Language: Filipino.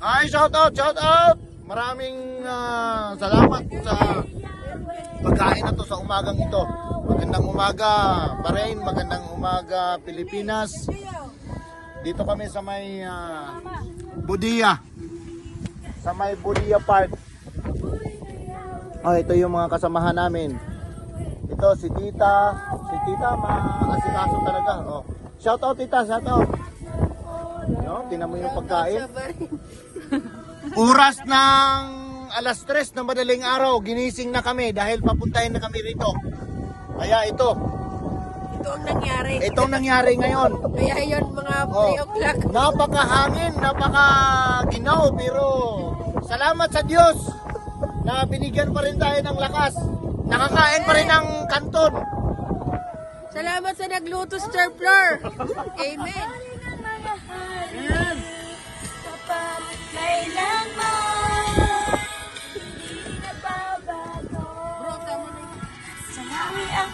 Ay, shout out, shout out. Maraming salamat sa pagkain na to sa umagang ito. Magandang umaga, Bahrain, magandang umaga, Pilipinas. Dito kami sa may Budia. Sa may Budia Park. Oh, ito yung mga kasamahan namin. Ito si Tita. Si Tita maasikaso talaga. Oh. Shout out Tita, shout out. No, tingnan mo yung pagkain. Oras ng alas 3 ng madaling araw, ginising na kami dahil papuntahin na kami rito. Kaya ito. Ito ang nangyari. Itong nangyari ngayon. Kaya yun mga 3 o'clock. Napakahangin, napakaginaw, pero salamat sa Diyos na binigyan pa rin tayo ng lakas. Nakakain pa rin ng kanton. Salamat sa nagluto sa third floor. Amen. Amen. Bro, tama na. Sanami ang